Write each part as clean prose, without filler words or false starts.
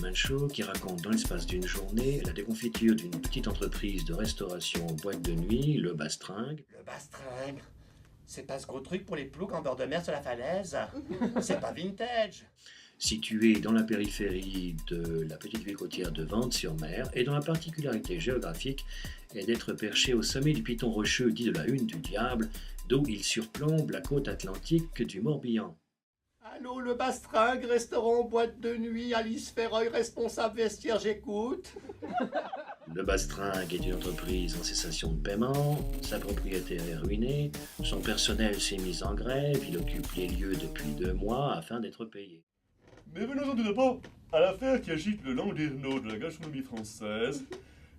one-man show qui raconte dans l'espace d'une journée la déconfiture d'une petite entreprise de restauration boîte de nuit, le Bastringue. Le Bastringue, c'est pas ce gros truc pour les ploucs en bord de mer sur la falaise. C'est pas vintage. Situé dans la périphérie de la petite ville côtière de Vannes-sur-Mer et dont la particularité géographique est d'être perché au sommet du piton rocheux dit de la Hune du Diable, d'où il surplombe la côte atlantique du Morbihan. Allô, le Bastringue, restaurant, boîte de nuit, Alice Ferreuil, responsable vestiaire, j'écoute. Le Bastringue est une entreprise en cessation de paiement, sa propriétaire est ruinée, son personnel s'est mis en grève, il occupe les lieux depuis 2 mois afin d'être payé. Mais venons-en tout d'abord à l'affaire qui agite le landerneau de la gastronomie française,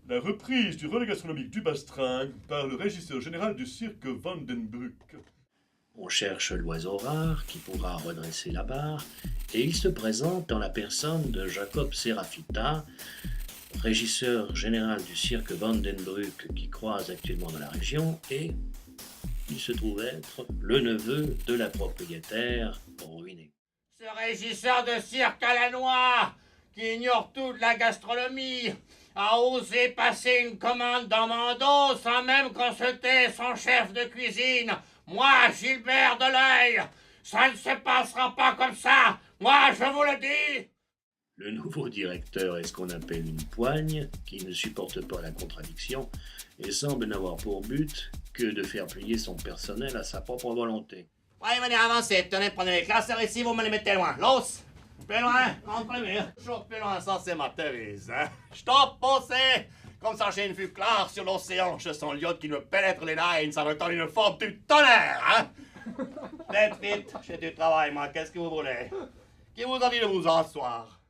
la reprise du relais gastronomique du Bastringue par le régisseur général du cirque Vandenbruck. On cherche l'oiseau rare qui pourra redresser la barre, et il se présente dans la personne de Jacob Serafita, régisseur général du cirque Vandenbruck qui croise actuellement dans la région, et il se trouve être le neveu de la propriétaire ruinée. Ce régisseur de cirque à la noix, qui ignore tout de la gastronomie, a osé passer une commande dans mon dos sans même consulter son chef de cuisine. Moi, Gilbert Deleuil, ça ne se passera pas comme ça. Moi, je vous le dis. Le nouveau directeur est ce qu'on appelle une poigne, qui ne supporte pas la contradiction et semble n'avoir pour but que de faire plier son personnel à sa propre volonté. Ouais, venez avancer, tenez, prenez les classeurs ici, vous me les mettez loin. Los, plus loin, contre le mur. Toujours plus loin, ça c'est ma devise, hein. Je t'en pensais. Comme ça, j'ai une vue claire sur l'océan. Je sens l'iode qui me pénètre les narines. Ça me donne une forme du tonnerre, hein. Faites vite, j'ai du travail, moi. Qu'est-ce que vous voulez? Qui vous a dit de vous asseoir?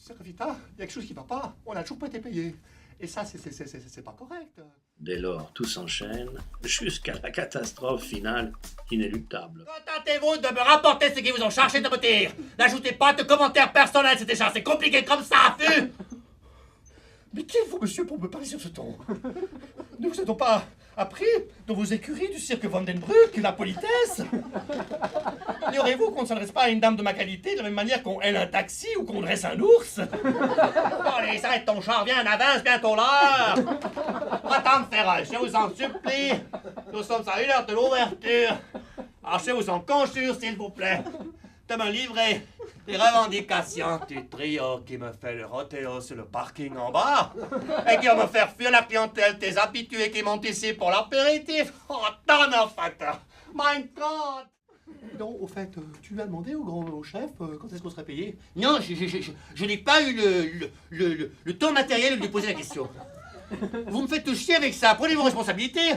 C'est Rafita, il y a quelque chose qui va pas. On n'a toujours pas été payé. Et ça, c'est pas correct. Dès lors, tout s'enchaîne jusqu'à la catastrophe finale inéluctable. Contentez-vous de me rapporter ce qu'ils vous ont chargé de me dire. N'ajoutez pas de commentaires personnels, c'est déjà assez compliqué comme ça, vu. Mais qui êtes-vous, monsieur, pour me parler sur ce ton? Ne vous êtes-on pas appris dans vos écuries du cirque Vandenbruck la politesse? Ignorez-vous qu'on ne s'adresse pas à une dame de ma qualité de la même manière qu'on aile un taxi ou qu'on dresse un ours? Allez, arrête ton char, viens, avance, bientôt l'heure! Attends, Ferreuil, je vous en supplie. Nous sommes à 1 heure de l'ouverture. Alors, je vous en conjure, s'il vous plaît, de me livrer les revendications du trio qui me fait le rodéo sur le parking en bas et qui va me faire fuir la clientèle des habitués qui montent ici pour l'apéritif. Oh, Donnervater! Mein Gott! Non, au fait, tu lui as demandé au chef quand est-ce qu'on serait payé? Non, je n'ai pas eu le temps matériel de lui poser la question. Vous me faites tout chier avec ça, prenez vos responsabilités.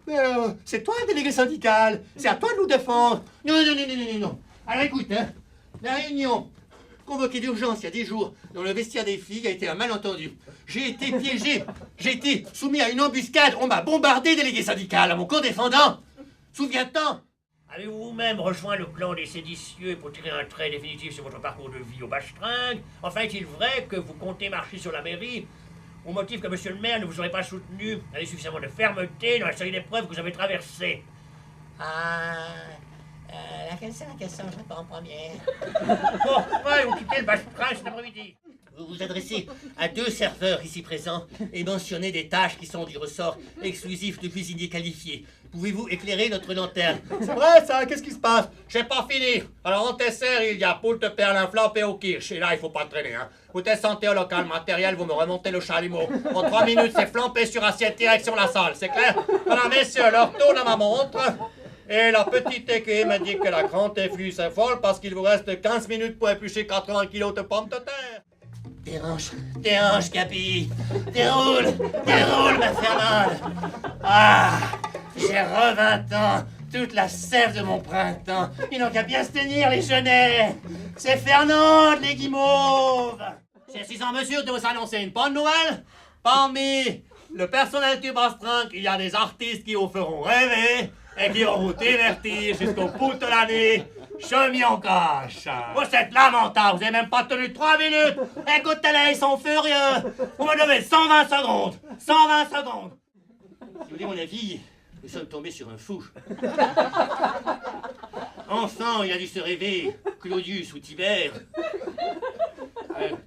Mais c'est toi le délégué syndical, c'est à toi de nous défendre. Non. Alors écoute, hein, la réunion convoquée d'urgence il y a des jours dans le vestiaire des filles a été un malentendu. J'ai été piégé, j'ai été soumis à une embuscade, on m'a bombardé, délégué syndical, à mon corps défendant. Souviens-t'en. Avez-vous vous-même rejoint le clan des séditieux pour tirer un trait définitif sur votre parcours de vie au Bastringue? Enfin, est-il vrai que vous comptez marcher sur la mairie au motif que monsieur le maire ne vous aurait pas soutenu avec suffisamment de fermeté dans la série d'épreuves que vous avez traversées? C'est la question, je réponds en premier. Pourquoi vous quittez le Bastringue cet après-midi? Vous vous adressez à 2 serveurs ici présents et mentionnez des tâches qui sont du ressort exclusif de cuisiniers qualifiés. Pouvez-vous éclairer notre lanterne? C'est vrai ça, qu'est-ce qui se passe? J'ai pas fini. Alors on t'essère, il y a poult, perlin, flampe et au kirsch. Et là, il faut pas traîner, hein. Vous êtes santé au local matériel, vous me remontez le chalumeau. En 3 minutes, c'est flambé sur assiette direction la salle, c'est clair? Voilà, messieurs, leur tourne à ma montre. Et la petite équipe me dit que la grande effluve c'est folle parce qu'il vous reste 15 minutes pour éplucher 80 kilos de pommes de terre. Dérange, Capi. Déroule, ma Fernande. Ah, j'ai 20 ans, toute la sève de mon printemps. Ils n'ont qu'à bien se tenir, les genêts. C'est Fernande, les guimauves. J'ai 6 ans, monsieur, de vous annoncer une bonne nouvelle. Parmi le personnel du Bastringue, il y a des artistes qui vous feront rêver et qui vont vous divertir jusqu'au bout de l'année. Je m'y engage. Vous êtes lamentable, vous n'avez même pas tenu 3 minutes. Écoutez-les, ils sont furieux. Vous me devez 120 secondes. 120 secondes. Si vous voulez mon avis, nous sommes tombés sur un fou. Enfant, il a dû se rêver, Claudius ou Tibère.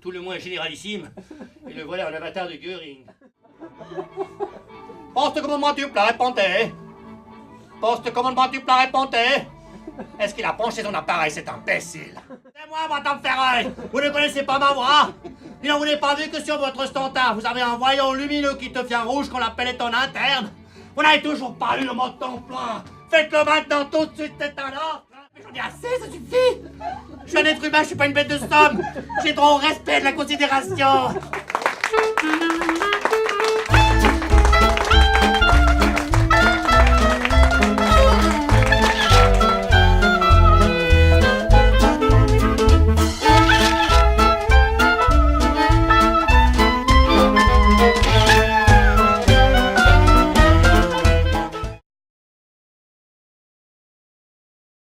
Tout le moins généralissime. Et le voilà un avatar de Göring. Poste commandement du plat, répondez. Poste commandement du plat, répondez. Est-ce qu'il a penché son appareil, cet imbécile? C'est moi, Madame Ferreuil. Vous ne connaissez pas ma voix? Et non, vous n'avez pas vu que sur votre standard, vous avez un voyant lumineux qui devient rouge quand l'appel est en interne? Vous n'avez toujours pas eu le mot temps plein. Faites-le maintenant, tout de suite, c'est un ordre. Mais j'en ai assez, ça suffit. Je suis un être humain, je suis pas une bête de somme. J'ai droit au respect, de la considération.